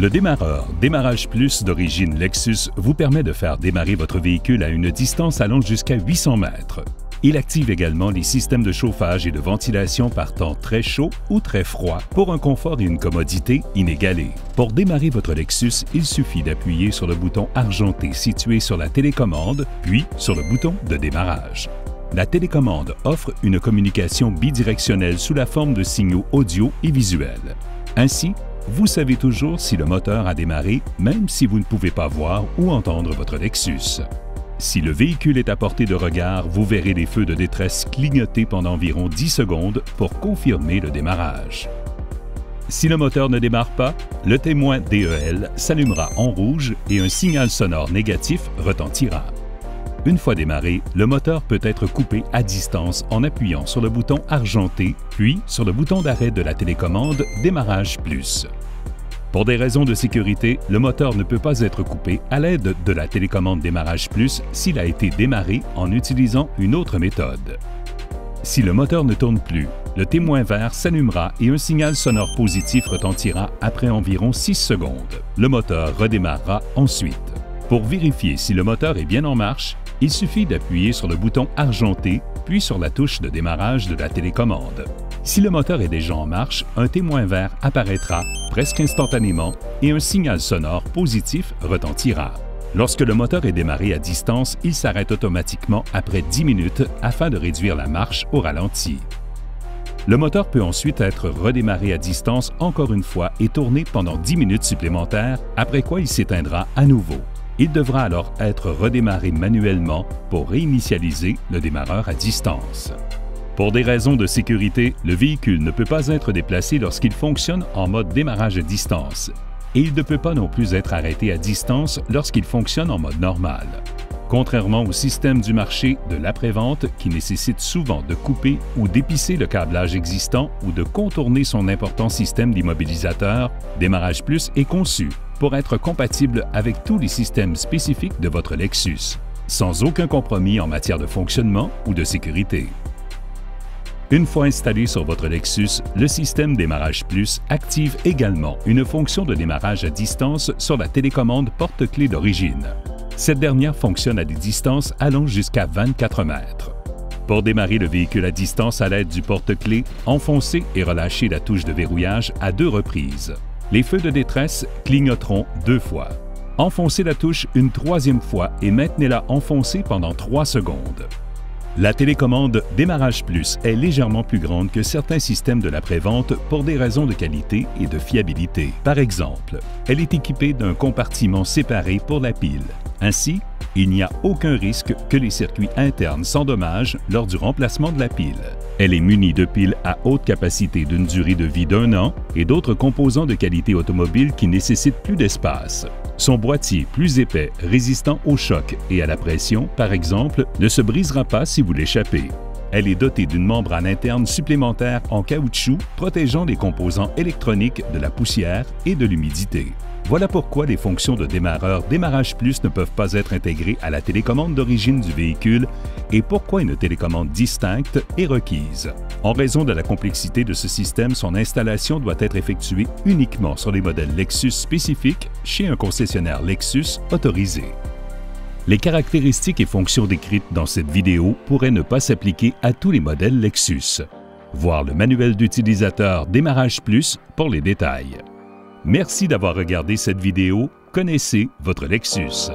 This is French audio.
Le démarreur Démarrage Plus d'origine Lexus vous permet de faire démarrer votre véhicule à une distance allant jusqu'à 800 mètres. Il active également les systèmes de chauffage et de ventilation par temps très chaud ou très froid pour un confort et une commodité inégalés. Pour démarrer votre Lexus, il suffit d'appuyer sur le bouton argenté situé sur la télécommande, puis sur le bouton de démarrage. La télécommande offre une communication bidirectionnelle sous la forme de signaux audio et visuels. Ainsi, vous savez toujours si le moteur a démarré, même si vous ne pouvez pas voir ou entendre votre Lexus. Si le véhicule est à portée de regard, vous verrez les feux de détresse clignoter pendant environ 10 secondes pour confirmer le démarrage. Si le moteur ne démarre pas, le témoin DEL s'allumera en rouge et un signal sonore négatif retentira. Une fois démarré, le moteur peut être coupé à distance en appuyant sur le bouton argenté, puis sur le bouton d'arrêt de la télécommande Démarrage Plus. Pour des raisons de sécurité, le moteur ne peut pas être coupé à l'aide de la télécommande Démarrage Plus s'il a été démarré en utilisant une autre méthode. Si le moteur ne tourne plus, le témoin vert s'allumera et un signal sonore positif retentira après environ 6 secondes. Le moteur redémarrera ensuite. Pour vérifier si le moteur est bien en marche, il suffit d'appuyer sur le bouton argenté, puis sur la touche de démarrage de la télécommande. Si le moteur est déjà en marche, un témoin vert apparaîtra presque instantanément et un signal sonore positif retentira. Lorsque le moteur est démarré à distance, il s'arrête automatiquement après 10 minutes afin de réduire la marche au ralenti. Le moteur peut ensuite être redémarré à distance encore une fois et tourner pendant 10 minutes supplémentaires, après quoi il s'éteindra à nouveau. Il devra alors être redémarré manuellement pour réinitialiser le démarreur à distance. Pour des raisons de sécurité, le véhicule ne peut pas être déplacé lorsqu'il fonctionne en mode démarrage à distance et il ne peut pas non plus être arrêté à distance lorsqu'il fonctionne en mode normal. Contrairement au système du marché de l'après-vente qui nécessite souvent de couper ou d'épicer le câblage existant ou de contourner son important système d'immobilisateur, Démarrage Plus est conçu pour être compatible avec tous les systèmes spécifiques de votre Lexus, sans aucun compromis en matière de fonctionnement ou de sécurité. Une fois installé sur votre Lexus, le système Démarrage Plus active également une fonction de démarrage à distance sur la télécommande porte-clés d'origine. Cette dernière fonctionne à des distances allant jusqu'à 24 mètres. Pour démarrer le véhicule à distance à l'aide du porte-clés, enfoncez et relâchez la touche de verrouillage à 2 reprises. Les feux de détresse clignoteront 2 fois. Enfoncez la touche une 3e fois et maintenez-la enfoncée pendant 3 secondes. La télécommande Démarrage Plus est légèrement plus grande que certains systèmes de l'après-vente pour des raisons de qualité et de fiabilité. Par exemple, elle est équipée d'un compartiment séparé pour la pile. Ainsi, il n'y a aucun risque que les circuits internes s'endommagent lors du remplacement de la pile. Elle est munie de piles à haute capacité d'une durée de vie d'1 an et d'autres composants de qualité automobile qui nécessitent plus d'espace. Son boîtier plus épais, résistant au choc et à la pression, par exemple, ne se brisera pas si vous l'échappez. Elle est dotée d'une membrane interne supplémentaire en caoutchouc protégeant les composants électroniques de la poussière et de l'humidité. Voilà pourquoi les fonctions de démarreur Démarrage Plus ne peuvent pas être intégrées à la télécommande d'origine du véhicule et pourquoi une télécommande distincte est requise. En raison de la complexité de ce système, son installation doit être effectuée uniquement sur les modèles Lexus spécifiques chez un concessionnaire Lexus autorisé. Les caractéristiques et fonctions décrites dans cette vidéo pourraient ne pas s'appliquer à tous les modèles Lexus. Voir le manuel d'utilisateur Démarrage Plus pour les détails. Merci d'avoir regardé cette vidéo. Connaissez votre Lexus.